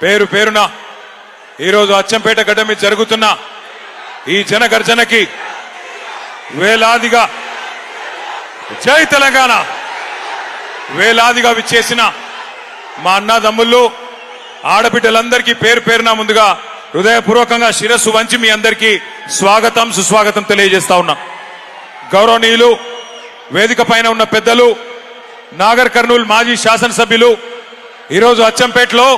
పేరు పేరున ఈరోజు అచ్చంపేట గడ్డ మీద జరుగుతున్న ఈ జనగర్జనకి వేలాదిగా జై తెలంగాణ వేలాదిగా విచ్చేసిన మా అన్నదమ్ముళ్ళు ఆడబిడ్డలందరికీ పేరు పేరున ముందుగా హృదయపూర్వకంగా శిరస్సు వంచి మీ అందరికీ స్వాగతం సుస్వాగతం తెలియజేస్తా ఉన్నా. గౌరవనీయులు వేదిక పైన ఉన్న పెద్దలు, నాగర్ కర్నూల్ మాజీ శాసనసభ్యులు, ఈరోజు అచ్చంపేటలో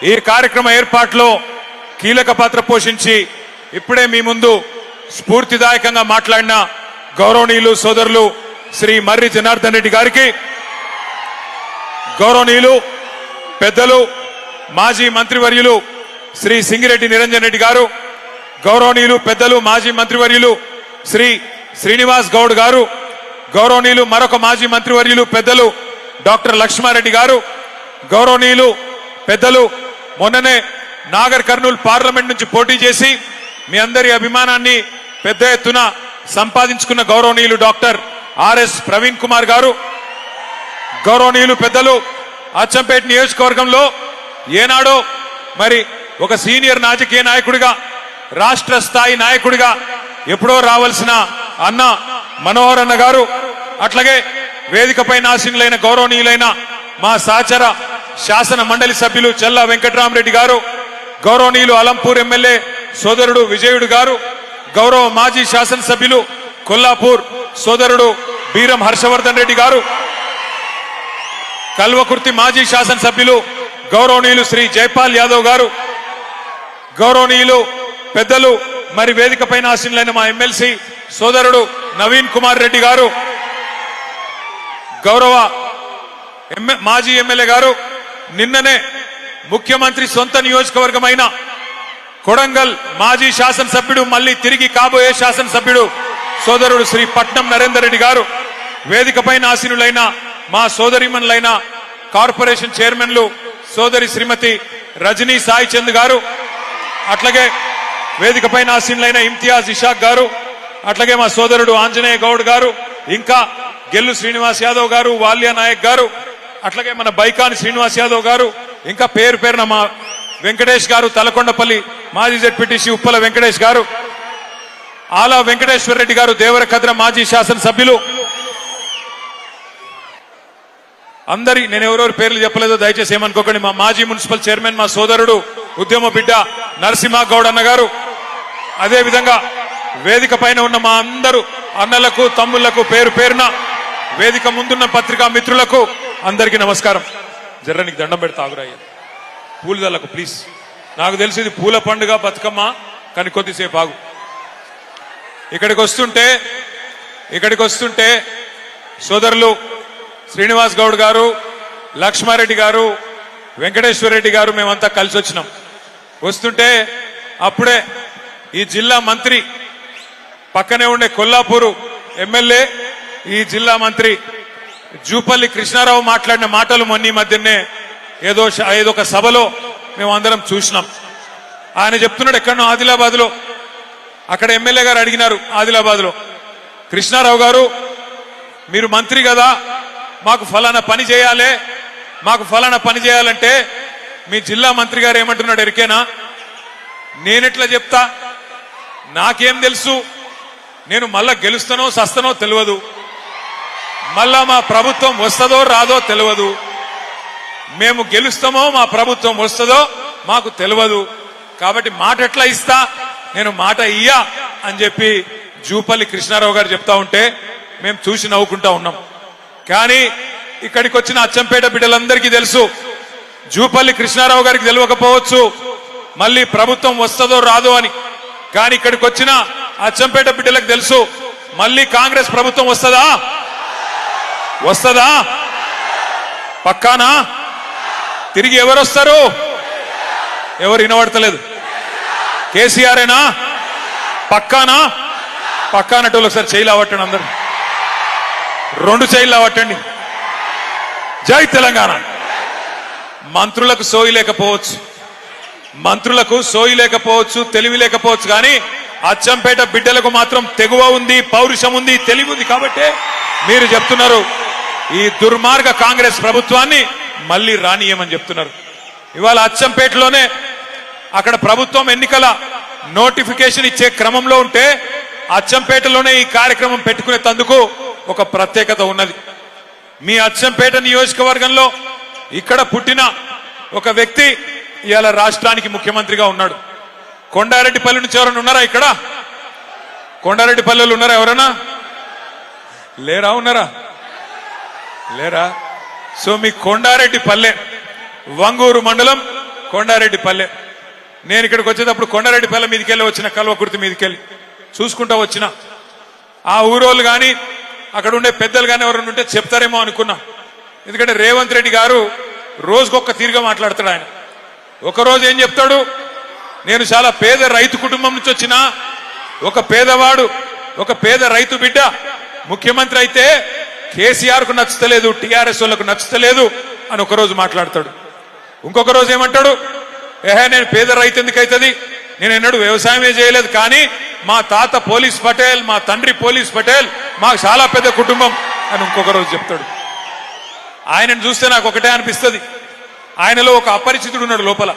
ఈ కార్యక్రమ ఏర్పాట్లో కీలక పాత్ర పోషించి ఇప్పుడే మీ ముందు స్ఫూర్తిదాయకంగా మాట్లాడిన గౌరవనీయులు సోదరులు శ్రీ మర్రి జనార్దన్ రెడ్డి గారికి, గౌరవనీయులు పెద్దలు మాజీ మంత్రివర్యులు శ్రీ సింగిరెడ్డి నిరంజన్ రెడ్డి గారు, గౌరవనీయులు పెద్దలు మాజీ మంత్రివర్యులు శ్రీ శ్రీనివాస్ గౌడ్ గారు, గౌరవనీయులు మరొక మాజీ మంత్రివర్యులు పెద్దలు డాక్టర్ లక్ష్మారెడ్డి గారు, గౌరవనీయులు పెద్దలు మొన్ననే నాగర్ కర్నూల్ పార్లమెంట్ నుంచి పోటీ చేసి మీ అందరి అభిమానాన్ని పెద్ద ఎత్తున సంపాదించుకున్న గౌరవనీయులు డాక్టర్ ఆర్ఎస్ ప్రవీణ్ కుమార్ గారు, గౌరవనీయులు పెద్దలు అచ్చంపేట నియోజకవర్గంలో ఏనాడో మరి ఒక సీనియర్ రాజకీయ నాయకుడిగా, రాష్ట్ర స్థాయి నాయకుడిగా ఎప్పుడో రావాల్సిన అన్న మనోహర్ అన్న గారు, అట్లాగే వేదికపై ఆసీనులైన గౌరవనీయులైన మా సహచర శాసన మండలి సభ్యులు చల్లా వెంకటరామరెడ్డి గారు, గౌరవనీయులు అలంపూర్ ఎమ్మెల్యే సోదరుడు విజయుడు గారు, గౌరవ మాజీ శాసనసభ్యులు కొల్లాపూర్ సోదరుడు బీరం హర్షవర్ధన్ రెడ్డి గారు, కల్వకుర్తి మాజీ శాసనసభ్యులు గౌరవనీయులు శ్రీ జైపాల్ యాదవ్ గారు, గౌరవనీయులు పెద్దలు మరి వేదికపై ఆసీనులైన మా ఎమ్మెల్సీ సోదరుడు నవీన్ కుమార్ రెడ్డి గారు, గౌరవ మాజీ ఎమ్మెల్యే గారు, నిన్ననే ముఖ్యమంత్రి సొంత నియోజకవర్గమైన కొడంగల్ మాజీ శాసనసభ్యుడు మళ్లీ తిరిగి కాబోయే శాసనసభ్యుడు సోదరుడు శ్రీ పట్నం నరేందర్ రెడ్డి గారు, వేదికపై ఆసీనులైన మా సోదరిమణులైన కార్పొరేషన్ చైర్మన్లు సోదరి శ్రీమతి రజనీ సాయి చంద్ గారు, అట్లాగే వేదికపై ఆసీనులైన ఇమ్తియాజ్ ఇషాక్ గారు, అట్లాగే మా సోదరుడు ఆంజనేయ గౌడ్ గారు, ఇంకా గెల్లు శ్రీనివాస్ యాదవ్ గారు, వాల్యా నాయక్ గారు, అట్లాగే మన బైకాని శ్రీనివాస్ యాదవ్ గారు, ఇంకా పేరు పేరున మా వెంకటేష్ గారు, తలకొండపల్లి మాజీ జెడ్పీటీసీ ఉప్పల వెంకటేష్ గారు, ఆలా వెంకటేశ్వర రెడ్డి గారు, దేవరకద్ర మాజీ శాసనసభ్యులు, అందరి నేను ఎవరెవరు పేర్లు చెప్పలేదో దయచేసి ఏమనుకోకండి. మా మాజీ మున్సిపల్ చైర్మన్ మా సోదరుడు ఉద్యమ బిడ్డ నరసింహ గౌడ్ అన్న గారు, అదే విధంగా వేదిక పైన ఉన్న మా అందరూ అన్నలకు తమ్ముళ్లకు పేరు పేరున వేదిక ముందున్న పత్రికా మిత్రులకు అందరికీ నమస్కారం. జర్రనికి దండం పెడతా ఆగురాయ్య పూలదలకు ప్లీజ్. నాకు తెలిసి ఇది పూల పండుగ బతుకమ్మ, కానీ కొద్దిసేపు ఆగు. ఇక్కడికి వస్తుంటే సోదరులు శ్రీనివాస్ గౌడ్ గారు, లక్ష్మారెడ్డి గారు, వెంకటేశ్వర రెడ్డి గారు మేమంతా కలిసి వచ్చినాం. వస్తుంటే అప్పుడే ఈ జిల్లా మంత్రి పక్కనే ఉండే కొల్లాపూరు ఎమ్మెల్యే, ఈ జిల్లా మంత్రి జూపల్లి కృష్ణారావు మాట్లాడిన మాటలు మొన్న మధ్యనే ఏదో ఒక సభలో మేము అందరం చూసినాం. ఆయన చెప్తున్నాడు ఎక్కడో ఆదిలాబాద్ లో, అక్కడ ఎమ్మెల్యే గారు అడిగినారు ఆదిలాబాద్ లో, కృష్ణారావు గారు మీరు మంత్రి కదా, మాకు ఫలానా పని చేయాలంటే మీ జిల్లా మంత్రి గారు ఏమంటున్నాడు ఎరికేనా? నేనెట్లా చెప్తా, నాకేం తెలుసు, నేను మళ్ళా గెలుస్తానో సస్తానో తెలియదు, మళ్ళా మా ప్రభుత్వం వస్తుందో రాదో తెలియదు, మేము గెలుస్తామో మా ప్రభుత్వం వస్తుందో మాకు తెలియదు, కాబట్టి మాట ఎట్లా ఇస్తా, నేను మాట ఇయ్యా అని చెప్పి జూపల్లి కృష్ణారావు గారు చెప్తా ఉంటే మేము చూసి నవ్వుకుంటా ఉన్నాం. కానీ ఇక్కడికి వచ్చిన అచ్చంపేట బిడ్డలందరికీ తెలుసు, జూపల్లి కృష్ణారావు గారికి తెలియకపోవచ్చు మళ్ళీ ప్రభుత్వం వస్తుందో రాదో అని, కానీ ఇక్కడికి వచ్చిన అచ్చంపేట బిడ్డలకు తెలుసు మళ్ళీ కాంగ్రెస్ ప్రభుత్వం వస్తుందా పక్కానా? తిరిగి ఎవరు వస్తారు? ఎవరు వినబడతలేదు. కేసీఆరేనా? పక్కానా? పక్కానట్టు ఒకసారి చేయిలా పట్టండి, అందరు 2 చేయిలా పట్టండి. జై తెలంగాణ. మంత్రులకు సోయి లేకపోవచ్చు, తెలివి లేకపోవచ్చు, కానీ అచ్చంపేట బిడ్డలకు మాత్రం తెగువ ఉంది, పౌరుషం ఉంది, తెలివి ఉంది. కాబట్టే మీరు చెప్తున్నారు ఈ దుర్మార్గ కాంగ్రెస్ ప్రభుత్వాన్ని మళ్లీ రానియమని చెప్తున్నారు. ఇవాళ అచ్చంపేటలోనే అక్కడ ప్రభుత్వం ఎన్నికల నోటిఫికేషన్ ఇచ్చే క్రమంలో ఉంటే అచ్చంపేటలోనే ఈ కార్యక్రమం పెట్టుకునే తందుకు ఒక ప్రత్యేకత ఉన్నది. మీ అచ్చంపేట నియోజకవర్గంలో ఇక్కడ పుట్టిన ఒక వ్యక్తి ఇవాళ రాష్ట్రానికి ముఖ్యమంత్రిగా ఉన్నాడు. కొండారెడ్డిపల్లి నుంచి ఎవరైనా ఉన్నారా? ఇక్కడ కొండారెడ్డిపల్లెలు ఉన్నారా? ఎవరైనా లేరా? ఉన్నారా? లేరా? సో మీ కొండారెడ్డిపల్లె, వంగూరు మండలం కొండారెడ్డిపల్లె. నేను ఇక్కడికి వచ్చేటప్పుడు కొండారెడ్డిపల్లె మీదకెళ్ళి వచ్చిన, కల్వకుర్తి మీదకెళ్ళి చూసుకుంటా వచ్చిన. ఆ ఊరోళ్ళు కానీ అక్కడ ఉండే పెద్దలు కానీ ఎవరైనా ఉంటే చెప్తారేమో అనుకున్నా. ఎందుకంటే రేవంత్ రెడ్డి గారు రోజుకొక తీరుగా మాట్లాడతాడు. ఆయన ఒకరోజు ఏం చెప్తాడు, నేను చాలా పేద రైతు కుటుంబం నుంచి వచ్చిన ఒక పేదవాడు, ఒక పేద రైతు బిడ్డ ముఖ్యమంత్రి అయితే కేసీఆర్ కు నచ్చుతలేదు, టీఆర్ఎస్ వాళ్ళకు నచ్చుతలేదు అని ఒకరోజు మాట్లాడతాడు. ఇంకొక రోజు ఏమంటాడు, నేను పేద రైతు ఎందుకు అవుతుంది, నేను ఎన్నడూ వ్యవసాయమే చేయలేదు, కానీ మా తాత పోలీస్ పటేల్, మా తండ్రి పోలీస్ పటేల్, మాకు చాలా పెద్ద కుటుంబం అని ఇంకొక రోజు చెప్తాడు. ఆయనను చూస్తే నాకు ఒకటే అనిపిస్తుంది, ఆయనలో ఒక అపరిచితుడు ఉన్నాడు లోపల.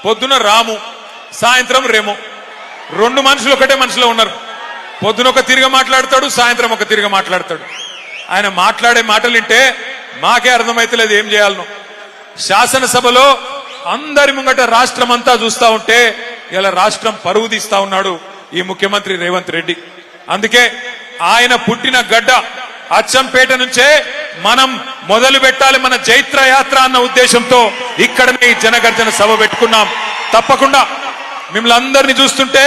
పొద్దున రాము, సాయంత్రం రేము, రెండు మనుషులు ఒకటే మనిషిలో ఉన్నారు. పొద్దున ఒక తిరిగి మాట్లాడతాడు, సాయంత్రం ఒక తిరిగి మాట్లాడతాడు. ఆయన మాట్లాడే మాటలు వింటే మాకే అర్థమైతలేదు ఏం చేయాలనో. శాసనసభలో అందరి ముంగట రాష్ట్రం అంతా చూస్తా ఉంటే ఇలా రాష్ట్రం పరువు తీస్తా ఉన్నాడు ఈ ముఖ్యమంత్రి రేవంత్ రెడ్డి. అందుకే ఆయన పుట్టిన గడ్డ అచ్చంపేట నుంచే మనం మొదలు పెట్టాలి మన జైత్ర యాత్ర అన్న ఉద్దేశంతో ఇక్కడనే ఈ జనగర్జన సభ పెట్టుకున్నాం. తప్పకుండా మిమ్మల్ని అందరినీ చూస్తుంటే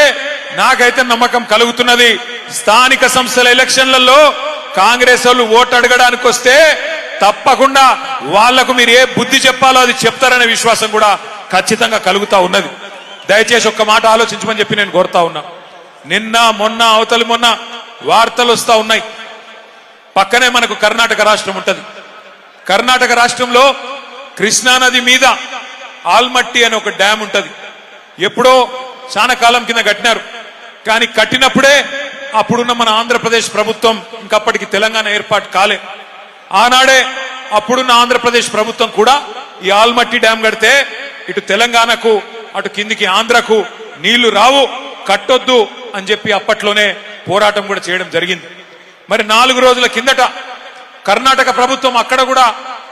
నాకైతే నమ్మకం కలుగుతున్నది, స్థానిక సంస్థల ఎలక్షన్లలో కాంగ్రెస్ వాళ్ళు ఓటు అడగడానికి వస్తే తప్పకుండా వాళ్లకు మీరు ఏ బుద్ధి చెప్పాలో అది చెప్తారనే విశ్వాసం కూడా ఖచ్చితంగా కలుగుతా ఉన్నది. దయచేసి ఒక్క మాట ఆలోచించమని చెప్పి నేను కోరుతా ఉన్నా. నిన్న మొన్న అవతలి మొన్న వార్తలు వస్తా ఉన్నాయి, పక్కనే మనకు కర్ణాటక రాష్ట్రం ఉంటది. కర్ణాటక రాష్ట్రంలో కృష్ణానది మీద ఆల్మట్టి అనే ఒక డ్యామ్ ఉంటది. ఎప్పుడో చాలా కాలం కింద కట్టినారు, కానీ కట్టినప్పుడే అప్పుడున్న మన ఆంధ్రప్రదేశ్ ప్రభుత్వం, ఇంకప్పటికి తెలంగాణ ఏర్పాటు కాలే, ఆనాడే అప్పుడున్న ఆంధ్రప్రదేశ్ ప్రభుత్వం కూడా ఈ ఆల్మట్టి డ్యామ్ కడితే ఇటు తెలంగాణకు అటు కిందికి ఆంధ్రకు నీళ్లు రావు, కట్టొద్దు అని చెప్పి అప్పట్లోనే పోరాటం కూడా చేయడం జరిగింది. మరి 4 రోజుల కిందట కర్ణాటక ప్రభుత్వం, అక్కడ కూడా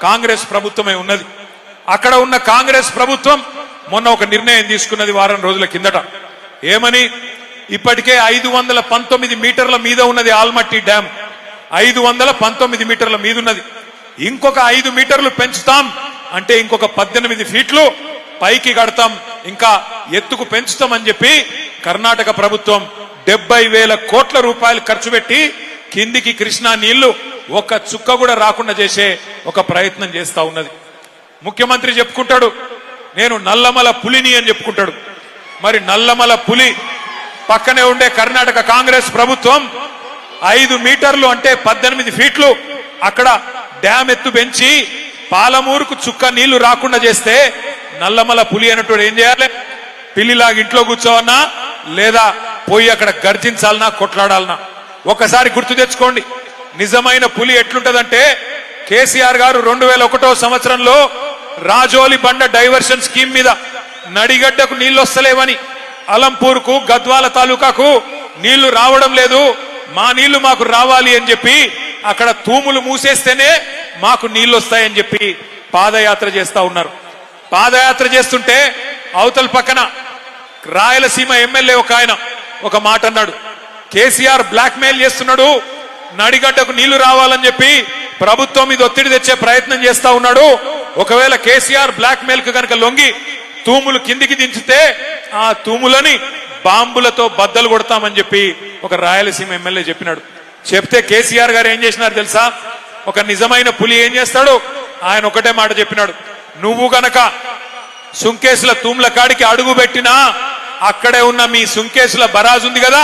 కాంగ్రెస్ ప్రభుత్వమే ఉన్నది, అక్కడ ఉన్న కాంగ్రెస్ ప్రభుత్వం మొన్న ఒక నిర్ణయం తీసుకున్నది వారం రోజుల కిందట. ఏమని, ఇప్పటికే 519 మీటర్ల మీద ఉన్నది ఆల్మట్టి డ్యామ్, 519 మీటర్ల మీద ఉన్నది. ఇంకొక 5 మీటర్లు పెంచుతాం అంటే ఇంకొక 18 ఫీట్లు పైకి కడతాం, ఇంకా ఎత్తుకు పెంచుతామని చెప్పి కర్ణాటక ప్రభుత్వం 70,000 కోట్ల రూపాయలు ఖర్చు పెట్టి కిందికి కృష్ణా నీళ్లు ఒక్క చుక్క కూడా రాకుండా చేసే ఒక ప్రయత్నం చేస్తా ఉన్నది. ముఖ్యమంత్రి చెప్పుకుంటాడు నేను నల్లమల పులిని అని చెప్పుకుంటాడు. మరి నల్లమల పులి పక్కనే ఉండే కర్ణాటక కాంగ్రెస్ ప్రభుత్వం 5 మీటర్లు అంటే 18 ఫీట్లు అక్కడ డ్యామ్ ఎత్తు పెంచి పాలమూరుకు చుక్క నీళ్లు రాకుండా చేస్తే నల్లమల పులి అన్నట్టు ఏం చేయాలి, పిల్లిలాగా ఇంట్లో కూర్చోవన్నా లేదా పోయి అక్కడ గర్జించాలనా కొట్లాడాలనా? ఒకసారి గుర్తు తెచ్చుకోండి, నిజమైన పులి ఎట్లుంటదంటే కేసీఆర్ గారు 2001వ సంవత్సరంలో రాజోలి బండ డైవర్షన్ స్కీమ్ మీద నడిగడ్డకు నీళ్లు వస్తలేవని, అలంపూర్కు గద్వాల తాలూకాకు నీళ్లు రావడం లేదు, మా నీళ్లు మాకు రావాలి అని చెప్పి అక్కడ తూములు మూసేస్తేనే మాకు నీళ్లు వస్తాయని చెప్పి పాదయాత్ర చేస్తా ఉన్నారు. పాదయాత్ర చేస్తుంటే అవతల పక్కన రాయలసీమ ఎమ్మెల్యే ఒక ఆయన ఒక మాట అన్నాడు, కేసీఆర్ బ్లాక్ మెయిల్ చేస్తున్నాడు, నడిగడ్డకు నీళ్లు రావాలని చెప్పి ప్రభుత్వం మీద ఒత్తిడి తెచ్చే ప్రయత్నం చేస్తా ఉన్నాడు, ఒకవేళ కేసీఆర్ బ్లాక్ మెయిల్ కు కనుక లొంగి తూములు కిందికి దించితే ఆ తూములని బాంబులతో బద్దలు కొడతామని చెప్పి ఒక రాయలసీమ ఎమ్మెల్యే చెప్పినాడు. చెప్తే కేసీఆర్ గారు ఏం చేసినారు తెలుసా, ఒక నిజమైన పులి ఏం చేస్తాడు, ఆయన ఒకటే మాట చెప్పినాడు, నువ్వు గనక సుంకేసుల తూముల కాడికి అడుగు పెట్టినా అక్కడే ఉన్న మీ సుంకేసుల బరాజ్ ఉంది కదా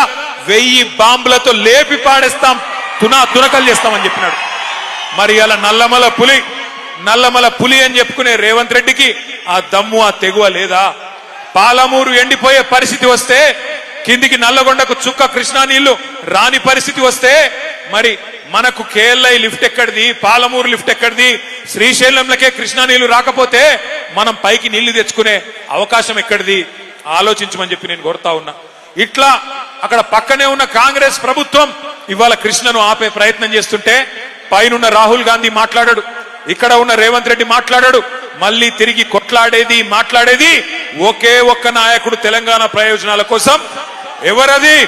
1000 బాంబులతో లేపి పాడేస్తాం, తునకలు చేస్తామని చెప్పినాడు. మరి అలా నల్లమల పులి అని చెప్పుకునే రేవంత్ రెడ్డికి ఆ దమ్ము ఆ తెగువ లేదా? పాలమూరు ఎండిపోయే పరిస్థితి వస్తే కిందికి నల్లగొండకు చుక్క కృష్ణా నీళ్లు రాని పరిస్థితి వస్తే మరి మనకు కేఎల్ఐ లిఫ్ట్ ఎక్కడిది, పాలమూరు లిఫ్ట్ ఎక్కడిది, శ్రీశైలంలకే కృష్ణా నీళ్లు రాకపోతే మనం పైకి నీళ్లు తెచ్చుకునే అవకాశం ఎక్కడిది ఆలోచించమని చెప్పి నేను కోరుతా ఉన్నా. ఇట్లా అక్కడ పక్కనే ఉన్న కాంగ్రెస్ ప్రభుత్వం ఇవాళ కృష్ణను ఆపే ప్రయత్నం చేస్తుంటే పైనున్న రాహుల్ గాంధీ మాట్లాడాడు, ఇక్కడ ఉన్న రేవంత్ రెడ్డి మాట్లాడాడు. మళ్ళీ తిరిగి కొట్లాడేది మాట్లాడేది ఒకే ఒక్క నాయకుడు తెలంగాణ ప్రయోజనాల కోసం. ఎవరది?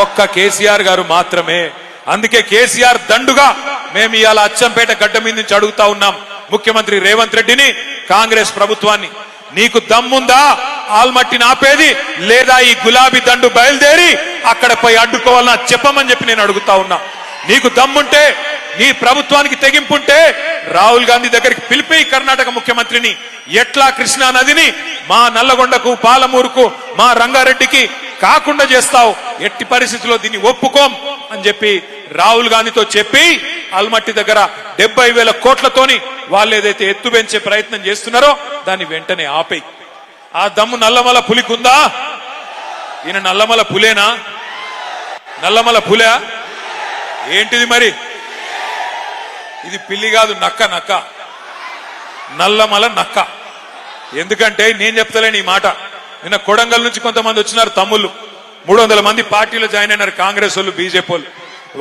ఒక్క కేసీఆర్ గారు మాత్రమే. అందుకే కేసీఆర్ దండుగా మేము ఇవాళ అచ్చంపేట గడ్డ మీద నుంచి అడుగుతా ఉన్నాం ముఖ్యమంత్రి రేవంత్ రెడ్డిని, కాంగ్రెస్ ప్రభుత్వాన్ని, నీకు దమ్ముందా ఆల్మట్టిని ఆపేది, లేదా ఈ గులాబీ దండు బయలుదేరి అక్కడ పోయి అడ్డుకోవాలన్నా చెప్పమని చెప్పి నేను అడుగుతా ఉన్నా. నీకు దమ్ముంటే, నీ ప్రభుత్వానికి తెగింపుంటే రాహుల్ గాంధీ దగ్గరికి పిలిపి కర్ణాటక ముఖ్యమంత్రిని ఎట్లా కృష్ణా నదిని మా నల్లగొండకు, పాలమూరుకు, మా రంగారెడ్డికి కాకుండా చేస్తావు, ఎట్టి పరిస్థితుల్లో దీన్ని ఒప్పుకోం అని చెప్పి రాహుల్ గాంధీతో చెప్పి ఆల్మట్టి దగ్గర 70,000 కోట్లతోని వాళ్ళు ఏదైతే ఎత్తు పెంచే ప్రయత్నం చేస్తున్నారో దాన్ని వెంటనే ఆపేయి. ఆ దమ్ము నల్లమల పులికుందా? ఈయన నల్లమల పులేనా? నల్లమల పులే ఏంటిది మరి? ఇది పిల్లి కాదు, నక్క. నక్క నల్లమల నక్క. ఎందుకంటే నేను చెప్తలేను ఈ మాట. నిన్న కొడంగల్ నుంచి కొంతమంది వచ్చినారు తమ్ముళ్ళు, 300 మంది పార్టీలో జాయిన్ అయినారు, కాంగ్రెస్ వాళ్ళు, బీజేపీ వాళ్ళు.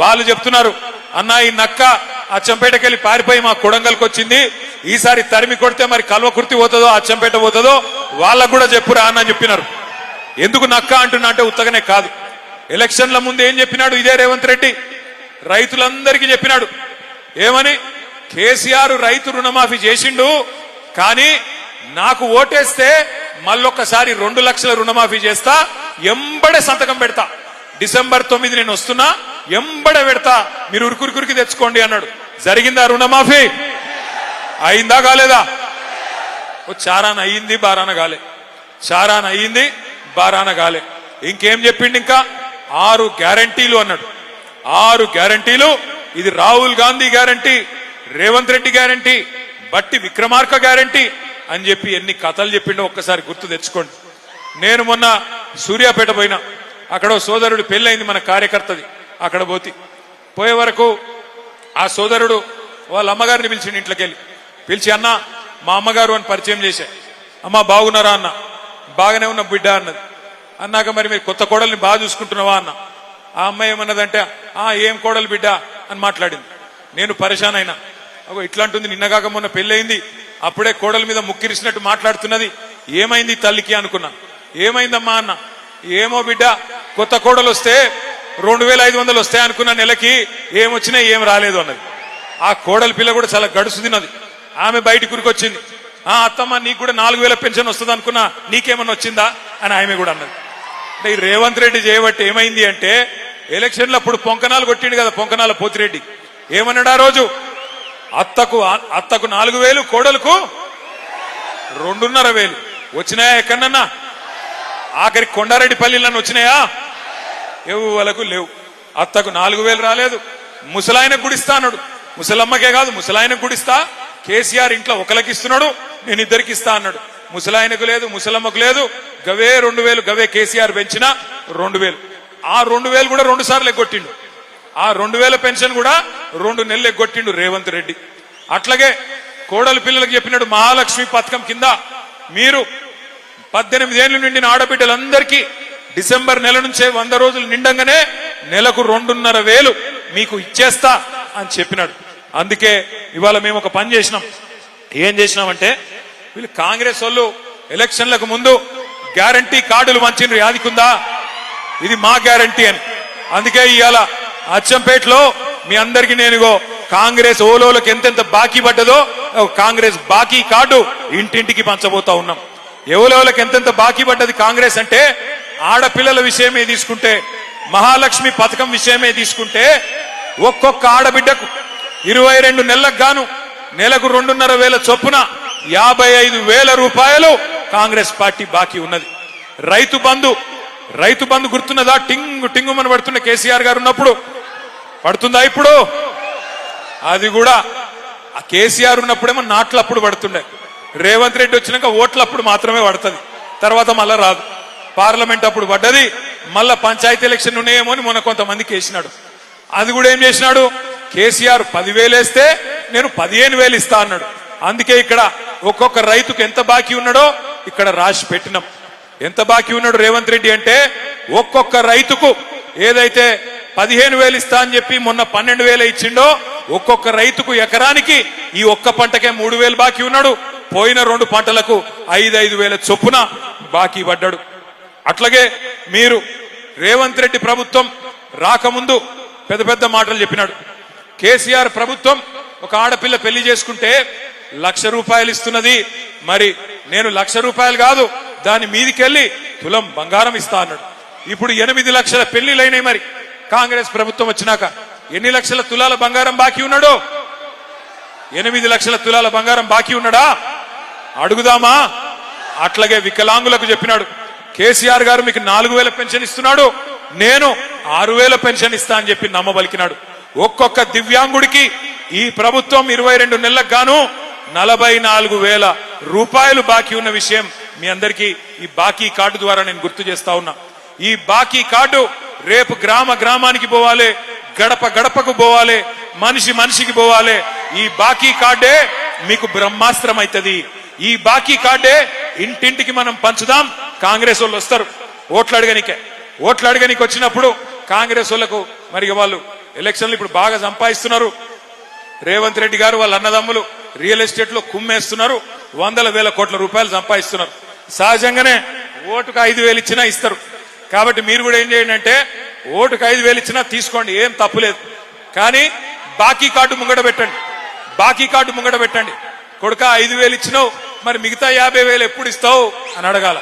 వాళ్ళు చెప్తున్నారు, అన్నా ఈ నక్క అచ్చంపేటకి వెళ్ళి పారిపోయి మా కొడంగల్కి వచ్చింది, ఈసారి తరిమి కొడితే మరి కల్వకుర్తి పోతుందో అచ్చంపేట పోతుందో వాళ్ళకు కూడా చెప్పురా అని చెప్పినారు. ఎందుకు నక్క అంటున్నా అంటే ఉత్తగానే కాదు. ఎలక్షన్ల ముందు ఏం చెప్పినాడు ఇదే రేవంత్ రెడ్డి? రైతులందరికీ చెప్పినాడు ఏమని? కేసీఆర్ రైతు రుణమాఫీ చేసిండు, కానీ నాకు ఓటేస్తే మళ్ళొక్కసారి 2 లక్షల రుణమాఫీ చేస్తా, ఎంబడే సంతకం పెడతా, డిసెంబర్ 9 నేను వస్తున్నా, ఎంబడే పెడతా, మీరు ఉరుకురికి తెచ్చుకోండి అన్నాడు. జరిగిందా రుణమాఫీ? అయిందా కాలేదా? చారాన అయ్యింది, బారాన కాలే. చారాన అయ్యింది, బారాన కాలే. ఇంకేం చెప్పిండు? ఇంకా 6 గ్యారంటీలు అన్నాడు. 6 గ్యారంటీలు. ఇది రాహుల్ గాంధీ గ్యారంటీ, రేవంత్ రెడ్డి గ్యారంటీ, బట్టి విక్రమార్క గ్యారంటీ అని చెప్పి ఎన్ని కథలు చెప్పిండో ఒక్కసారి గుర్తు తెచ్చుకోండి. నేను మొన్న సూర్యాపేట పోయినా, అక్కడ సోదరుడు పెళ్ళైంది మన కార్యకర్తది. అక్కడ పోయే వరకు ఆ సోదరుడు వాళ్ళ అమ్మగారిని పిలిచిండు, ఇంట్లోకి వెళ్ళి పిలిచి, అన్న మా అమ్మగారు అని పరిచయం చేశా. అమ్మ బాగున్నారా అన్న. బాగానే ఉన్న బిడ్డ అన్నది. అన్నాక మరి మీరు కొత్త కోడల్ని బాగా చూసుకుంటున్నావా అన్న. ఆ అమ్మాయి ఏమన్నదంటే, ఏం కోడలు బిడ్డ అని మాట్లాడింది. నేను పరేషాన్ అయినా. ఇట్లాంటుంది, నిన్నగాక మొన్న పెళ్ళయింది, అప్పుడే కోడల మీద ముక్కిరిసినట్టు మాట్లాడుతున్నది, ఏమైంది తల్లికి అనుకున్నా. ఏమైందమ్మా అన్న. ఏమో బిడ్డ, కొత్త కోడలు వస్తే 2,500 వస్తాయి అనుకున్న నెలకి, ఏమొచ్చినా ఏం రాలేదు అన్నది. ఆ కోడల పిల్ల కూడా చాలా గడుసు తిన్నది. ఆమె బయట కురికొచ్చింది, అత్తమ్మ నీకు కూడా 4,000 పెన్షన్ వస్తుంది అనుకున్నా, నీకేమన్నా వచ్చిందా అని ఆమె కూడా అన్నది. అంటే ఈ రేవంత్ రెడ్డి చేయబట్టి ఏమైంది అంటే, ఎలక్షన్లు అప్పుడు పొంకనాలు కొట్టిండు కదా, పొంకనాల పోతిరెడ్డి ఏమన్నాడు ఆ రోజు? అత్తకు 4,000, కోడలకు 2,500 వచ్చినాయా ఎక్కడన్నా? ఆఖరి కొండారెడ్డి పల్లిలను వచ్చినాయా? ఎవలకు లేవు. అత్తకు 4,000 రాలేదు. ముసలాయనకు గుడిస్తా అన్నాడు. ముసలమ్మకే కాదు, ముసలాయనకు గుడిస్తా. కేసీఆర్ ఇంట్లో ఒకరికి ఇస్తున్నాడు, నేను 2కి ఇస్తా అన్నాడు. ముసలాయనకు లేదు, ముసలమ్మకు లేదు. గవే 2,000, గవే కేసీఆర్ పెంచిన 2,000. ఆ 2,000 కూడా 2 సార్లు ఎగ్గొట్టిండు. ఆ 2,000 పెన్షన్ కూడా 2 నెలలు ఎగ్గొట్టిండు రేవంత్ రెడ్డి. అట్లాగే కోడలి పిల్లలకు చెప్పినాడు, మహాలక్ష్మి పథకం కింద మీరు 18 ఏళ్లు నిండిన ఆడబిడ్డలందరికీ డిసెంబర్ నెల నుంచే 100 రోజులు నిండంగానే నెలకు 2,500 మీకు ఇచ్చేస్తా అని చెప్పినాడు. అందుకే ఇవాళ మేము ఒక పని చేసినాం. ఏం చేసినామంటే, వీళ్ళు కాంగ్రెస్ వాళ్ళు ఎలక్షన్లకు ముందు గ్యారంటీ కార్డులు మంచిని యాదికుందా, ఇది మా గ్యారంటీ అని. అందుకే ఇవాళ అచ్చంపేటలో మీ అందరికీ నేను కాంగ్రెస్ ఓలోలకు ఎంతెంత బాకీ పడ్డదో కాంగ్రెస్ బాకీ కార్డు ఇంటింటికి పంచబోతా ఉన్నాం. ఎవలోలకు ఎంతెంత బాకీ పడ్డది కాంగ్రెస్ అంటే, ఆడపిల్లల విషయమే తీసుకుంటే, మహాలక్ష్మి పథకం విషయమే తీసుకుంటే, ఒక్కొక్క ఆడబిడ్డకు 22 నెలలకు గాను నెలకు 2,500 చొప్పున 55,000 రూపాయలు కాంగ్రెస్ పార్టీ బాకీ ఉన్నది. రైతు బంధు గుర్తున్నదా? టింగు టింగుమని పడుతున్న కేసీఆర్ గారు ఉన్నప్పుడు పడుతుందా? ఇప్పుడు అది కూడా ఆ కేసీఆర్ ఉన్నప్పుడేమో నాట్లప్పుడు పడుతుండే, రేవంత్ రెడ్డి వచ్చినాక ఓట్లప్పుడు మాత్రమే పడుతుంది, తర్వాత మళ్ళా రాదు. పార్లమెంట్ అప్పుడు పడ్డది, మళ్ళా పంచాయతీ ఎలక్షన్ ఉన్నాయేమో అని మొన్న కొంతమందికి వేసినాడు. అది కూడా ఏం చేసినాడు, కేసీఆర్ 10,000 వేస్తే నేను 15,000 ఇస్తా అన్నాడు. అందుకే ఇక్కడ ఒక్కొక్క రైతుకు ఎంత బాకీ ఉన్నాడో ఇక్కడ రాసి పెట్టినాం. ఎంత బాకీ ఉన్నాడు రేవంత్ రెడ్డి అంటే, ఒక్కొక్క రైతుకు ఏదైతే 15,000 ఇస్తా అని చెప్పి మొన్న 12,000 ఇచ్చిండో, ఒక్కొక్క రైతుకు ఎకరానికి ఈ ఒక్క పంటకే 3,000 బాకీ ఉన్నాడు. పోయిన 2 పంటలకు 5,000 చొప్పున బాకీ పడ్డాడు. అట్లాగే మీరు రేవంత్ రెడ్డి ప్రభుత్వం రాకముందు పెద్ద పెద్ద మాటలు చెప్పినాడు. కేసీఆర్ ప్రభుత్వం ఒక ఆడపిల్ల పెళ్లి చేసుకుంటే 1,00,000 రూపాయలు ఇస్తున్నది, మరి నేను 1,00,000 రూపాయలు కాదు దాని మీదికెళ్లి తులం బంగారం ఇస్తా అన్నాడు. ఇప్పుడు 8 లక్షల పెళ్లిలైనాయి. మరి కాంగ్రెస్ ప్రభుత్వం వచ్చినాక ఎన్ని లక్షల తులాల బంగారం బాకీ ఉన్నాడు? 8 లక్షల తులాల బంగారం బాకీ ఉన్నాడా? అడుగుదామా? అట్లాగే వికలాంగులకు చెప్పినాడు, కేసీఆర్ గారు మీకు 4,000 పెన్షన్ ఇస్తున్నాడు, నేను 6,000 పెన్షన్ ఇస్తా అని చెప్పి నమ్మబలికినాడు. ఒక్కొక్క దివ్యాంగుడికి ఈ ప్రభుత్వం 22 నెలలకు గాను 44,000 రూపాయలు బాకీ ఉన్న విషయం మీ అందరికీ ఈ బాకీ కార్డు ద్వారా నేను గుర్తు చేస్తా ఉన్నా. ఈ బాకీ కార్డు రేపు గ్రామ గ్రామానికి పోవాలి, గడప గడపకు పోవాలి, మనిషి మనిషికి పోవాలి. ఈ బాకీ కార్డే మీకు బ్రహ్మాస్త్రం అవుతుంది. ఈ బాకీ కార్డే ఇంటింటికి మనం పంచుదాం. కాంగ్రెస్ వాళ్ళు వస్తారు ఓట్లు అడగనికి వచ్చినప్పుడు కాంగ్రెస్ వాళ్ళకు మరి వాళ్ళు ఎలక్షన్లు ఇప్పుడు బాగా సంపాదిస్తున్నారు. రేవంత్ రెడ్డి గారు వాళ్ళ అన్నదమ్ములు రియల్ ఎస్టేట్ లో కుమ్మేస్తున్నారు, 100,000 కోట్ల రూపాయలు సంపాదిస్తున్నారు. సహజంగానే ఓటుకు 5,000 ఇచ్చినా ఇస్తారు. కాబట్టి మీరు కూడా ఏం చేయండి అంటే, ఓటుకు 5,000 ఇచ్చినా తీసుకోండి, ఏం తప్పులేదు. కానీ బాకీ కార్డు ముంగట పెట్టండి, బాకీ కార్డు ముంగట పెట్టండి. కొడుక 5,000 ఇచ్చినావు, మరి మిగతా 50,000 ఎప్పుడు ఇస్తావు అని అడగాల.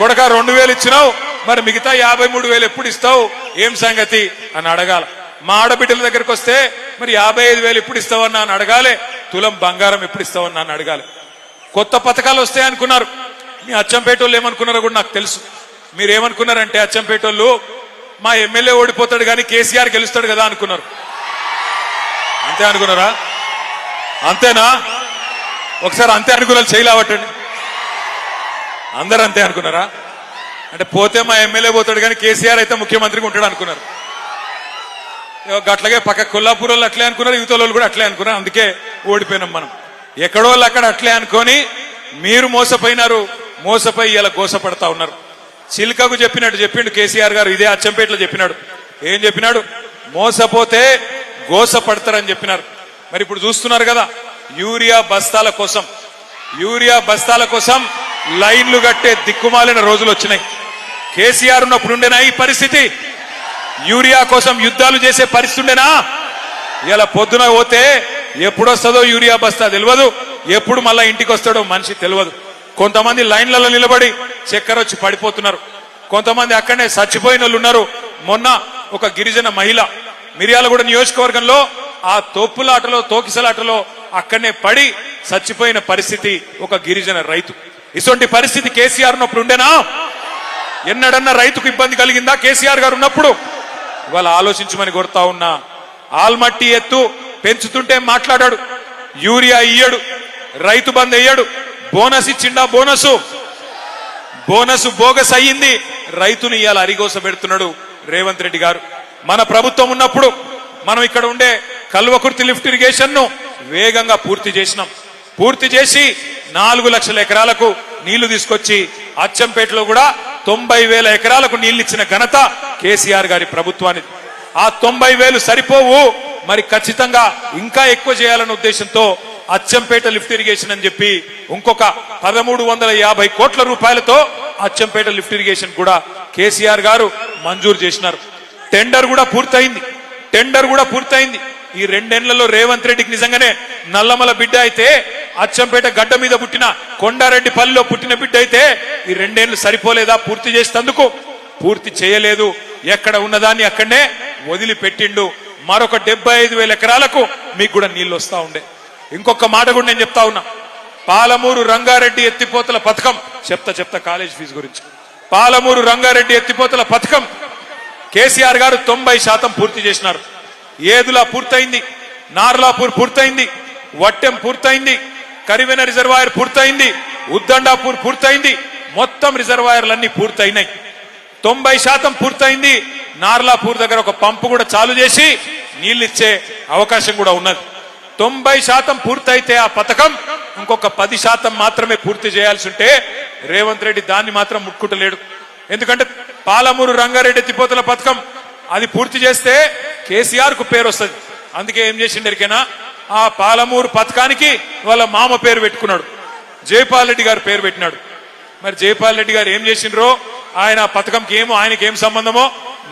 కొడుక 2,000 ఇచ్చినావు, మరి మిగతా 53,000 ఎప్పుడు ఇస్తావు, ఏం సంగతి అని అడగాల. మా ఆడబిడ్డల దగ్గరకు వస్తే మరి 55,000 ఎప్పుడు ఇస్తావన్నా అని అడగాలి, తులం బంగారం ఎప్పుడు ఇస్తావన్నా అని అడగాలి. కొత్త పథకాలు వస్తాయి అనుకున్నారు. మీ అచ్చంపేట వాళ్ళు ఏమనుకున్నారో కూడా నాకు తెలుసు. మీరేమనుకున్నారంటే, అచ్చంపేట వాళ్ళు మా ఎమ్మెల్యే ఓడిపోతాడు కానీ కేసీఆర్ గెలుస్తాడు కదా అనుకున్నారు. అంతే అనుకున్నారా? అంతేనా? ఒకసారి అంతే అనుకున్నారు, చేయలేవటండి. అందరు అంతే అనుకున్నారా? అంటే పోతే మా ఎమ్మెల్యే పోతాడు కానీ కేసీఆర్ అయితే ముఖ్యమంత్రిగా ఉంటాడు అనుకున్నారు. అట్లాగే పక్క కొల్లాపూర్ వాళ్ళు అట్లే అనుకున్నారు, యువత వాళ్ళు కూడా అట్లే అనుకున్నారు. అందుకే ఓడిపోయినాం మనం. ఎక్కడో వాళ్ళు అక్కడ అట్లే అనుకొని మీరు మోసపోయినారు. మోసపోయి ఇలా గోసపడతా ఉన్నారు. చిలుకకు చెప్పినట్టు చెప్పిండు కేసీఆర్ గారు, ఇదే అచ్చంపేటలో చెప్పినాడు. ఏం చెప్పినాడు? మోసపోతే గోసపడతారని చెప్పినారు. మరి ఇప్పుడు చూస్తున్నారు కదా, యూరియా బస్తాల కోసం లైన్లు కట్టే దిక్కుమాలిన రోజులు వచ్చినాయి. కేసీఆర్ ఉన్నప్పుడు ఉండేనా ఈ పరిస్థితి? యూరియా కోసం యుద్ధాలు చేసే పరిస్థితి ఉండేనా? ఇలా పొద్దున పోతే ఎప్పుడు వస్తుందో యూరియా బస్తా తెలియదు, ఎప్పుడు మళ్ళా ఇంటికి వస్తాడో మనిషి తెలియదు. కొంతమంది లైన్లలో నిలబడి చక్కెర వచ్చి పడిపోతున్నారు. కొంతమంది అక్కడనే చచ్చిపోయిన వాళ్ళు ఉన్నారు. మొన్న ఒక గిరిజన మహిళ మిర్యాలగూడ నియోజకవర్గంలో ఆ తోకిసలాటలో అక్కడనే పడి చచ్చిపోయిన పరిస్థితి ఒక గిరిజన రైతు. ఇటువంటి పరిస్థితి కేసీఆర్ ఉన్నప్పుడు ఉండేనా? ఎన్నడన్నా రైతుకు ఇబ్బంది కలిగిందా కేసీఆర్ గారు ఉన్నప్పుడు? ఇవాళ ఆలోచించమని కోరుతా ఉన్నా. ఆల్మట్టి ఎత్తు పెంచుతుంటే మాట్లాడాడు, యూరియా ఇయ్యడు, రైతు బంద్ అయ్యాడు, బోనస్ ఇచ్చిండా? బోనస్ బోగస్ అయ్యింది. రైతుని ఇవాళ అరిగోస పెడుతున్నాడు రేవంత్ రెడ్డి గారు. మన ప్రభుత్వం ఉన్నప్పుడు మనం ఇక్కడ ఉండే కల్వకుర్తి లిఫ్ట్ ఇరిగేషన్ ను వేగంగా పూర్తి చేసి 4 లక్షల ఎకరాలకు నీళ్లు తీసుకొచ్చి అచ్చంపేటలో కూడా 90,000 ఎకరాలకు నీళ్లిచ్చిన ఘనత కేసీఆర్ గారి ప్రభుత్వానికి. ఆ 90,000 సరిపోవు, మరి ఖచ్చితంగా ఇంకా ఎక్కువ చేయాలన్న ఉద్దేశంతో అచ్చంపేట లిఫ్ట్ ఇరిగేషన్ అని చెప్పి ఇంకొక 1,350 కోట్ల రూపాయలతో అచ్చంపేట లిఫ్ట్ ఇరిగేషన్ కూడా కేసీఆర్ గారు మంజూరు చేసినారు. టెండర్ కూడా పూర్తయింది. ఈ 2 నెలల్లో రేవంత్ రెడ్డికి నిజంగానే నల్లమల బిడ్డ అయితే, అచ్చంపేట గడ్డ మీద పుట్టిన కొండారెడ్డిపల్లిలో పుట్టిన బిడ్డ అయితే ఈ 2 ఏళ్లు సరిపోలేదా పూర్తి చేసేందుకు? పూర్తి చేయలేదు. ఎక్కడ ఉన్నదాన్ని అక్కడనే వదిలిపెట్టిండు. మరొక 75,000 ఎకరాలకు మీకు కూడా నీళ్లు వస్తా ఉండే. ఇంకొక మాట కూడా నేను చెప్తా ఉన్నా. పాలమూరు రంగారెడ్డి ఎత్తిపోతల పథకం చెప్తా కాలేజ్ ఫీజు గురించి. పాలమూరు రంగారెడ్డి ఎత్తిపోతల పథకం కేసీఆర్ గారు 90% పూర్తి చేసినారు. ఏదులా పూర్తయింది, నార్లాపూర్ పూర్తయింది, వట్టెం పూర్తయింది, కరివెన రిజర్వాయర్ పూర్తయింది, ఉద్దండాపూర్ పూర్తయింది, మొత్తం రిజర్వాయర్లన్నీ పూర్తయినాయి. 90% పూర్తయింది. నార్లాపూర్ దగ్గర ఒక పంపు కూడా చాలు చేసి నీళ్ళిచ్చే అవకాశం కూడా ఉన్నది. 90% పూర్తయితే ఆ పథకం ఇంకొక 10% మాత్రమే పూర్తి చేయాల్సి ఉంటే రేవంత్ రెడ్డి దాన్ని మాత్రం ముట్టుకుంటలేడు. ఎందుకంటే పాలమూరు రంగారెడ్డి ఎత్తిపోతల పథకం అది పూర్తి చేస్తే కేసీఆర్ కు పేరు వస్తుంది. అందుకే ఏం చేసిండరికైనా ఆ పాలమూరు పథకానికి వాళ్ళ మామ పేరు పెట్టుకున్నాడు, జైపాల్ రెడ్డి గారు పేరు పెట్టినాడు. మరి జైపాల్ రెడ్డి గారు ఏం చేసిండ్రో, ఆయన పథకంకి ఏమో ఆయనకి ఏం సంబంధమో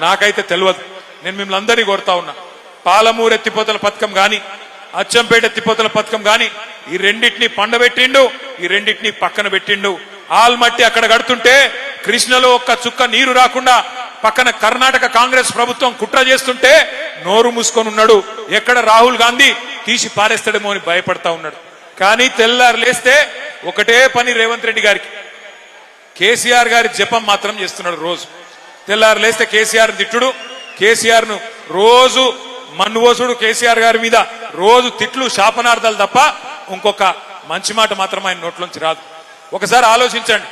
నాకైతే తెలియదు. నేను మిమ్మల్ని అందరినీ కోరుతా ఉన్నా, పాలమూరు ఎత్తిపోతల పథకం గాని అచ్చంపేట ఎత్తిపోతల పథకం గాని ఈ రెండింటినీ పండబెట్టిండు, ఈ రెండింటినీ పక్కన పెట్టిండు. ఆల్మట్టి అక్కడ కడుతుంటే కృష్ణలో ఒక్క చుక్క నీరు రాకుండా పక్కన కర్ణాటక కాంగ్రెస్ ప్రభుత్వం కుట్ర చేస్తుంటే నోరు మూసుకొని ఉన్నాడు. ఎక్కడ రాహుల్ గాంధీ తీసి పారేస్తాడేమో అని భయపడతా ఉన్నాడు. కానీ తెల్లారు లేస్తే ఒకటే పని రేవంత్ రెడ్డి గారికి, కేసీఆర్ గారి జపం మాత్రం చేస్తున్నాడు. రోజు తెల్లారు లేస్తే కేసీఆర్ తిట్టుడు, కేసీఆర్ ను రోజు మన్నువోసుడు, కేసీఆర్ గారి మీద రోజు తిట్లు శాపనార్థాలు తప్ప ఇంకొక మంచి మాట మాత్రం ఆయన నోట్లోంచి రాదు. ఒకసారి ఆలోచించండి,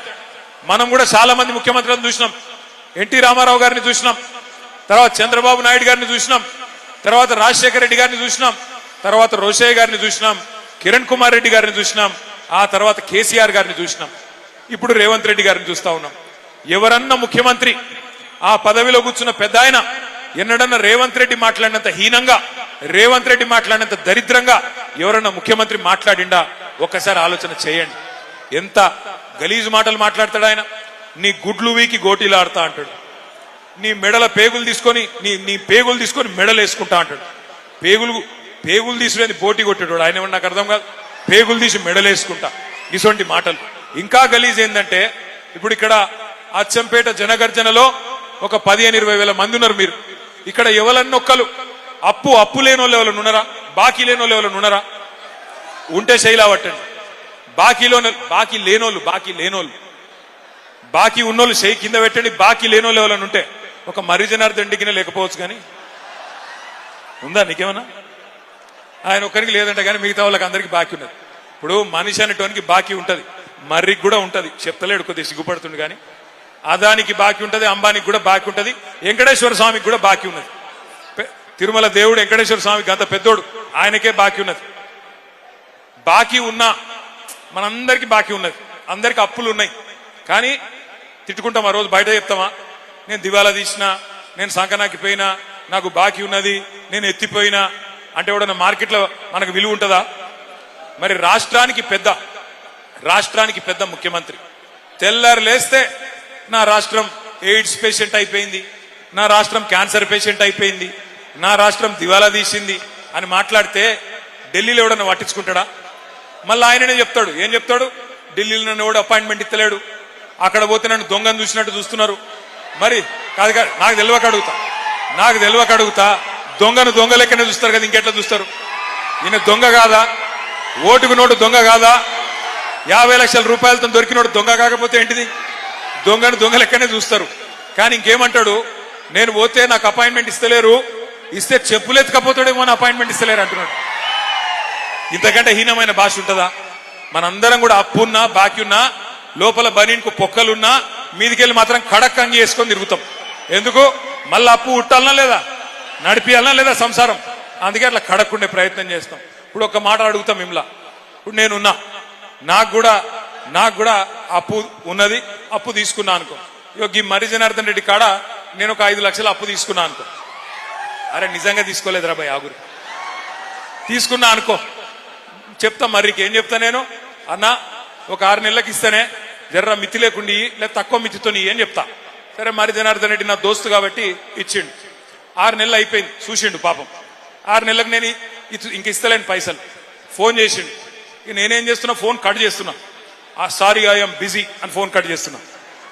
మనం కూడా చాలా మంది ముఖ్యమంత్రులను చూసినాం. ఎన్టీ రామారావు గారిని చూసినాం, తర్వాత చంద్రబాబు నాయుడు గారిని చూసినాం, తర్వాత రాజశేఖర రెడ్డి గారిని చూసినాం, తర్వాత రోషయ్య గారిని చూసినాం, కిరణ్ కుమార్ రెడ్డి గారిని చూసినాం, ఆ తర్వాత కేసీఆర్ గారిని చూసినాం, ఇప్పుడు రేవంత్ రెడ్డి గారిని చూస్తా ఉన్నాం. ఎవరన్నా ముఖ్యమంత్రి ఆ పదవిలో కూర్చున్న పెద్ద ఆయన ఎన్నడన్నా రేవంత్ రెడ్డి మాట్లాడినంత హీనంగా, రేవంత్ రెడ్డి మాట్లాడినంత దరిద్రంగా ఎవరన్నా ముఖ్యమంత్రి మాట్లాడిండా? ఒక్కసారి ఆలోచన చేయండి. ఎంత గలీజు మాటలు మాట్లాడతాడు ఆయన. నీ గుడ్లు వీకి గోటీలు ఆడతా అంటాడు, నీ మెడల పేగులు తీసుకొని నీ పేగులు తీసుకొని మెడలు వేసుకుంటా అంటాడు. పేగులు తీసుకునేది బోటి కొట్టాడు ఆయన, నాకు అర్థం కాదు. పేగులు తీసి మెడలు వేసుకుంటా, ఇటువంటి మాటలు. ఇంకా గలీజ్ ఏంటంటే, ఇప్పుడు ఇక్కడ అచ్చంపేట జనగర్జనలో ఒక 15-20 వేల మంది ఉన్నారు. మీరు ఇక్కడ ఎవరన్నొక్కలు అప్పు లేని వాళ్ళు ఎవరు ఉన్నారా? బాకీ లేని వాళ్ళు ఎవరు ఉన్నారా? ఉంటే శైలా పట్టండి. బాకీ లేనోళ్ళు బాకీ ఉన్నోళ్ళు చేయి కింద పెట్టండి. బాకీ లేనోళ్ళు ఎవరైనా ఉంటే, ఒక మర్రి జనార్దన్ రెడ్డికి లేకపోవచ్చు కానీ ఉందా నీకేమన్నా? ఆయన ఒక్కరికి లేదంటే కానీ మిగతా వాళ్ళకి అందరికి బాకీ ఉన్నది. ఇప్పుడు మనిషి అనేటోనికి బాకీ ఉంటది, మర్రికి కూడా ఉంటది. చెప్తలేడు, కొద్దిగా సిగ్గుపడుతుంది. కానీ అదానికి బాకీ ఉంటది, అంబానికి కూడా బాకీ ఉంటది, వెంకటేశ్వర స్వామికి కూడా బాకీ ఉన్నది. తిరుమల దేవుడు వెంకటేశ్వర స్వామికి అంత పెద్దోడు, ఆయనకే బాకీ ఉన్నది. బాకీ ఉన్నా మనందరికీ బాకీ ఉన్నది, అందరికి అప్పులు ఉన్నాయి. కానీ తిట్టుకుంటాం, ఆ రోజు బయట చెప్తామా, నేను దివాలా తీసినా, నేను సంకనాకి పోయినా, నాకు బాకీ ఉన్నది, నేను ఎత్తిపోయినా అంటే ఎవడన్నా మార్కెట్లో మనకు విలువ ఉంటుందా? మరి రాష్ట్రానికి పెద్ద ముఖ్యమంత్రి తెల్లారు లేస్తే నా రాష్ట్రం ఎయిడ్స్ పేషెంట్ అయిపోయింది, నా రాష్ట్రం క్యాన్సర్ పేషెంట్ అయిపోయింది, నా రాష్ట్రం దివాలా తీసింది అని మాట్లాడితే ఢిల్లీలో ఎవడన్నా పట్టించుకుంటాడా? మళ్ళీ ఆయననే చెప్తాడు. ఏం చెప్తాడు? ఢిల్లీలో నన్ను ఎవడు అపాయింట్మెంట్ ఇస్తలేడు, అక్కడ పోతే నన్ను దొంగను చూసినట్టు చూస్తున్నారు. మరి కాదు, నాకు తెలియక అడుగుతా, దొంగను దొంగ లెక్కనే చూస్తారు కదా, ఇంకెట్లా చూస్తారు? ఈయన దొంగ కాదా? ఓటుకు నోటు దొంగ కాదా? 50 లక్షల రూపాయలతో దొరికినోడు దొంగ కాకపోతే ఏంటిది? దొంగను దొంగ లెక్కనే చూస్తారు. కానీ ఇంకేమంటాడు? నేను పోతే నాకు అపాయింట్మెంట్ ఇస్తలేరు, ఇస్తే చెప్పులెత్తుకపోతాడేమో అని అపాయింట్మెంట్ ఇస్తలేరు అంటున్నాడు. ఇంతకంటే హీనమైన భాష ఉంటుందా? మనందరం కూడా అప్పున్నా బాకీ ఉన్నా, లోపల బనీన్కు పొక్కలున్నా, మీదికెళ్ళి మాత్రం కడక్ అంగి వేసుకొని తిరుగుతాం. ఎందుకు? మళ్ళీ అప్పు ఉట్టాలనా లేదా, నడిపియాలనా లేదా సంసారం? అందుకే అట్లా కడక్కుండే ప్రయత్నం చేస్తాం. ఇప్పుడు ఒక మాట అడుగుతాం మిమ్మల్ని, ఇప్పుడు నేనున్నా, నాకు కూడా అప్పు ఉన్నది, అప్పు తీసుకున్నా అనుకో. ఈ మర్రి జనార్దన్ రెడ్డి కాడ నేను ఒక 5 లక్షలు అప్పు తీసుకున్నా అనుకో. అరే నిజంగా తీసుకోలేదురా భయ్, ఆగురు, తీసుకున్నా అనుకో. చెప్తా మర్రికి, ఏం చెప్తా నేను? అన్నా ఒక 6 నెలలకు ఇస్తేనే జర్ర మితి లేకుండా లేదా తక్కువ మితితో అని చెప్తా. సరే, మర్రి జనార్దన్ రెడ్డి నా దోస్తు కాబట్టి ఇచ్చిండు. 6 నెలలు అయిపోయింది, చూసిండు పాపం. 6 నెలలకు నేను ఇంక ఇస్తలేని పైసలు. ఫోన్ చేసిండు. ఇక నేనేం చేస్తున్నా, ఫోన్ కట్ చేస్తున్నా. సారీ ఐఎమ్ బిజీ అని ఫోన్ కట్ చేస్తున్నా,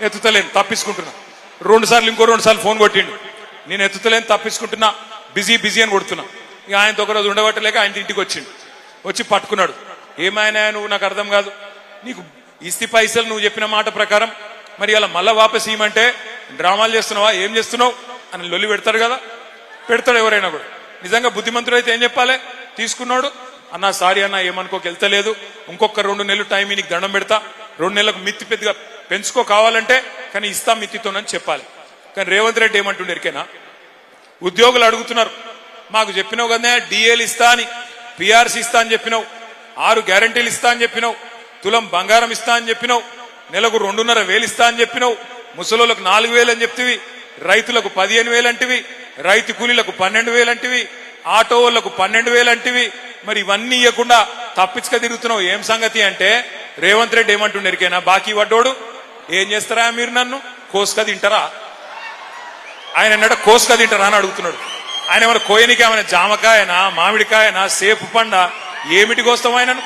ఎత్తుతలేను, తప్పించుకుంటున్నా. 2 సార్లు ఇంకో 2 సార్లు ఫోన్ కొట్టిండు, నేను ఎత్తుతలేను, తప్పించుకుంటున్నా, బిజీ అని కొడుతున్నా. ఇక ఆయనతో ఒకరోజు ఉండబట్టలేక ఆయన ఇంటికి వచ్చిండు. వచ్చి పట్టుకున్నాడు. ఏమైనా నువ్వు, నాకు అర్థం కాదు, నీకు ఇస్తి పైసలు నువ్వు చెప్పిన మాట ప్రకారం మరి అలా మళ్ళా వాపస్ ఇవ్వమంటే డ్రామాలు చేస్తున్నావా, ఏం చేస్తున్నావు అని లొల్లి పెడతాడు కదా. పెడతాడు ఎవరైనా కూడా. నిజంగా బుద్ధిమంతుడు అయితే ఏం చెప్పాలి? తీసుకున్నాడు, అన్నా సారీ అన్నా, ఏమనుకోక వెళ్తలేదు, ఇంకొక 2 నెలలు టైం నీకు దండం పెడతా, 2 నెలలకు మిత్తి పెద్దగా పెంచుకో కావాలంటే, కానీ ఇస్తాం మిత్తితోనని చెప్పాలి. కానీ రేవంత్ రెడ్డి ఏమంటుండే ఎరికేనా? ఉద్యోగులు అడుగుతున్నారు, మాకు చెప్పినావు కదా డిఏలు ఇస్తా అని, పిఆర్సీ ఇస్తా అని చెప్పినావు, 6 గ్యారంటీలు ఇస్తా అని చెప్పినావు, తులం బంగారం ఇస్తా అని చెప్పినావు, నెలకు 2,500 ఇస్తా అని చెప్పినావు, ముసలోళ్ళకు 4,000 అని చెప్తివి, రైతులకు 15,000 అంటివి, రైతు కూలీలకు 12,000 అంటివి, ఆటో వాళ్లకు 12,000 అంటివి. మరి ఇవన్నీ ఇవ్వకుండా తప్పించుక తిరుగుతున్నావు, ఏం సంగతి అంటే రేవంత్ రెడ్డి ఏమంటుండే ఎరికేనా? బాకీ వడ్డోడు ఏం చేస్తారా మీరు, నన్ను కోసుక తింటారా? ఆయన అన్నాడు కోసుక తింటారా అని అడుగుతున్నాడు. ఆయన ఏమైనా కోయనికి ఏమైనా జామకాయనా, మామిడికాయనా, సేపు పండ, ఏమిటి కోస్తాం ఆయనను?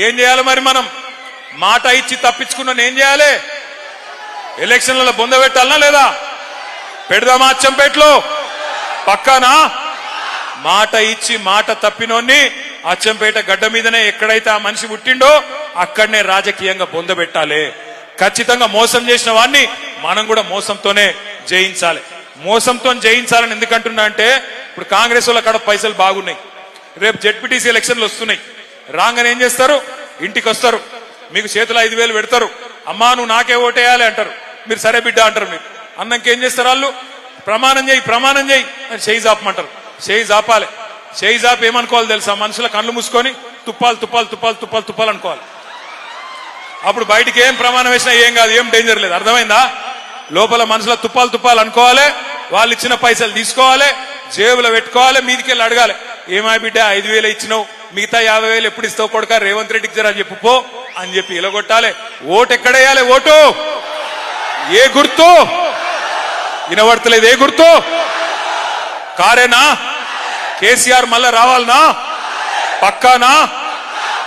ఏం చేయాలి మరి? మనం మాట ఇచ్చి తప్పించుకున్నాను ఏం చేయాలి? ఎలక్షన్లలో బొంద పెట్టాలనా లేదా? పెడదామా అచ్చంపేటలో? పక్కానా? మాట ఇచ్చి మాట తప్పినోన్ని అచ్చంపేట గడ్డ మీదనే ఎక్కడైతే ఆ మనిషి పుట్టిండో అక్కడనే రాజకీయంగా బొంద పెట్టాలి. ఖచ్చితంగా మోసం చేసిన వాడిని మనం కూడా మోసంతోనే జయించాలి. మోసంతో జయించాలని ఎందుకంటున్నా అంటే, ఇప్పుడు కాంగ్రెస్ వాళ్ళ కాడ పైసలు బాగున్నాయి, రేపు జెడ్పీటీసీ ఎలక్షన్లు వస్తున్నాయి, రాగానే ఏం చేస్తారు? ఇంటికి వస్తారు, మీకు చేతిలో 5,000 పెడతారు, అమ్మా నువ్వు నాకే ఓటేయాలి అంటారు. మీరు సరే బిడ్డ అంటారు. మీరు అన్నంకేం చేస్తారు? వాళ్ళు ప్రమాణం చేయి ప్రమాణం చేయి అని చేయి జాపమంటారు. చేయి జాపాలి. చేయి జాపి ఏమనుకోవాలి తెలుసా? మనుషుల కళ్ళు మూసుకొని తుప్పాలు తుప్పాలు తుప్పాలు తుప్పాలు తుప్పాలు అనుకోవాలి. అప్పుడు బయటికి ఏం ప్రమాణం వేసినా ఏం కాదు, ఏం డేంజర్ లేదు. అర్థమైందా? లోపల మనుషుల తుప్పాలు తుప్పాలు అనుకోవాలి, వాళ్ళు ఇచ్చిన పైసలు తీసుకోవాలి, జేబులో పెట్టుకోవాలి, మీదికెళ్ళి అడగాలి, ఏమా బిడ్డ 5,000 ఇచ్చినావు, మిగతా 50,000 ఎప్పుడు ఇస్తావు కొడుక, రేవంత్ రెడ్డికి జరా చెప్పు పో అని చెప్పి ఇలగొట్టాలి. ఓటు ఎక్కడేయాలి? ఓటు ఏ గుర్తు వినబడతలేదు? ఏ గుర్తు? కారేనా? కేసీఆర్ మళ్ళా రావాలనా? పక్కానా?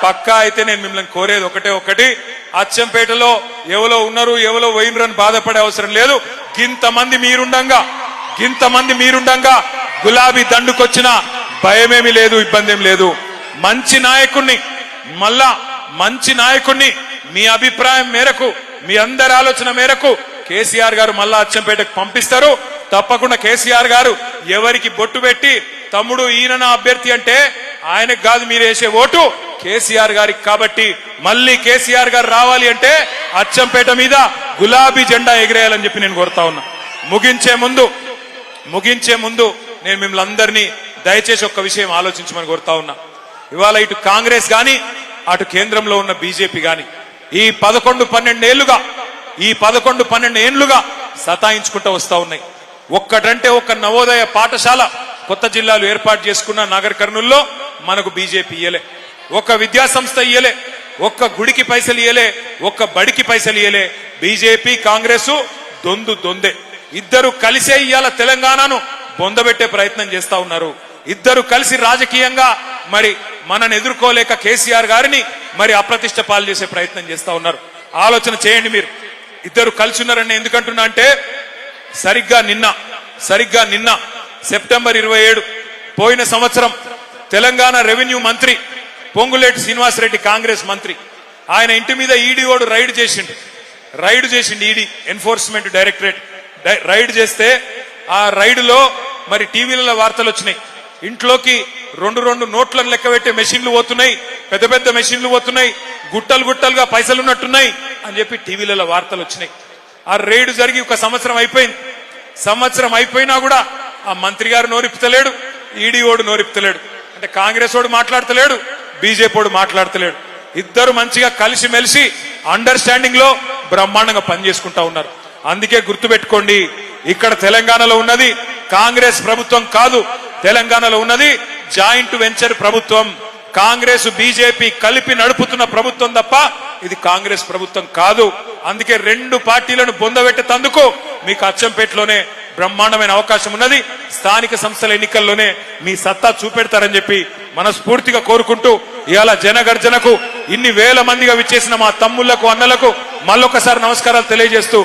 పక్కా అయితే నేను మిమ్మల్ని కోరేది ఒకటి, అచ్చంపేటలో ఎవరో ఉన్నారు ఎవరో పోయినరని బాధపడే అవసరం లేదు. గింతమంది మీరుండంగా గులాబీ దండుకొచ్చిన భయమేమి లేదు, ఇబ్బంది ఏం లేదు. మంచి నాయకుణ్ణి మీ అభిప్రాయం మేరకు, మీ అందరి ఆలోచన మేరకు కేసీఆర్ గారు మళ్ళా అచ్చంపేటకు పంపిస్తారు. తప్పకుండా కేసీఆర్ గారు ఎవరికి బొట్టు పెట్టి తమ్ముడు ఈయన నా అభ్యర్థి అంటే ఆయనకు కాదు మీరు వేసే ఓటు కేసీఆర్ గారికి. కాబట్టి మళ్ళీ కేసీఆర్ గారు రావాలి అంటే అచ్చంపేట మీద గులాబీ జెండా ఎగిరేయాలని చెప్పి నేను కోరుతా ఉన్నా. ముగించే ముందు నేను మిమ్మల్ని అందరినీ దయచేసి ఒక్క విషయం ఆలోచించమని కోరుతా ఉన్నా. ఇవాళ ఇటు కాంగ్రెస్ గాని అటు కేంద్రంలో ఉన్న బీజేపీ గాని ఈ 11-12 ఏళ్లుగా సతాయించుకుంటూ వస్తా ఉన్నాయి. ఒక్కటంటే ఒక్క నవోదయ పాఠశాల కొత్త జిల్లాలు ఏర్పాటు చేసుకున్న నగర్ కర్నూల్లో మనకు బీజేపీ ఇయ్యలే, ఒక్క విద్యా సంస్థ ఇయ్యలే, ఒక్క గుడికి పైసలు ఇయ్యలే, ఒక్క బడికి పైసలు ఇయ్యలే. బీజేపీ కాంగ్రెస్ దొందే. ఇద్దరు కలిసే ఇయ్యాల తెలంగాణను బొందబెట్టే ప్రయత్నం చేస్తా ఉన్నారు. ఇద్దరు కలిసి రాజకీయంగా మరి మనని ఎదుర్కోలేక కేసీఆర్ గారిని మరి అప్రతిష్ట పాలు చేసే ప్రయత్నం చేస్తా ఉన్నారు. ఆలోచన చేయండి మీరు. ఇద్దరు కలిసి ఉన్నారని ఎందుకంటున్నా అంటే సరిగ్గా నిన్న సెప్టెంబర్ 27 పోయిన సంవత్సరం తెలంగాణ రెవెన్యూ మంత్రి పొంగులేటి శ్రీనివాసరెడ్డి కాంగ్రెస్ మంత్రి, ఆయన ఇంటి మీద ఈడీఓడు రైడ్ చేసిండు. ఈడీ ఎన్ఫోర్స్మెంట్ డైరెక్టరేట్ రైడ్ చేస్తే ఆ రైడ్లో మరి టీవీలలో వార్తలు వచ్చినాయి. ఇంట్లోకి 2 నోట్లను లెక్క పెట్టే మెషిన్లు పోతున్నాయి, పెద్ద మెషిన్లు పోతున్నాయి, గుట్టలుగా పైసలు ఉన్నట్టున్నాయి అని చెప్పి టీవీలలో వార్తలు వచ్చినాయి. ఆ రైడ్ జరిగి 1 సంవత్సరం అయిపోయింది. సంవత్సరం అయిపోయినా కూడా ఆ మంత్రి గారు నోరిపుతలేడు, ఈడీఓడు నోరిపుతలేడు. అంటే కాంగ్రెస్ వాడు మాట్లాడతలేడు, బీజేపీ వాడు మాట్లాడతలేడు. ఇద్దరు మంచిగా కలిసిమెలిసి అండర్స్టాండింగ్ లో బ్రహ్మాండంగా పనిచేసుకుంటా ఉన్నారు. అందుకే గుర్తుపెట్టుకోండి, ఇక్కడ తెలంగాణలో ఉన్నది కాంగ్రెస్ ప్రభుత్వం కాదు, తెలంగాణలో ఉన్నది జాయింట్ వెంచర్ ప్రభుత్వం. కాంగ్రెస్ బీజేపీ కలిపి నడుపుతున్న ప్రభుత్వం తప్ప ఇది కాంగ్రెస్ ప్రభుత్వం కాదు. అందుకే 2 పార్టీలను బొందబెట్టేందుకు మీకు అచ్చంపేటలోనే బ్రహ్మాండమైన అవకాశం ఉన్నది. స్థానిక సంస్థల ఎన్నికల్లోనే మీ సత్తా చూపెడతారని చెప్పి మనస్ఫూర్తిగా కోరుకుంటూ ఇవాళ జనగర్జనకు ఇన్ని వేల మందిగా విచ్చేసిన మా తమ్ముళ్లకు అన్నలకు మళ్ళొకసారి నమస్కారాలు తెలియజేస్తూ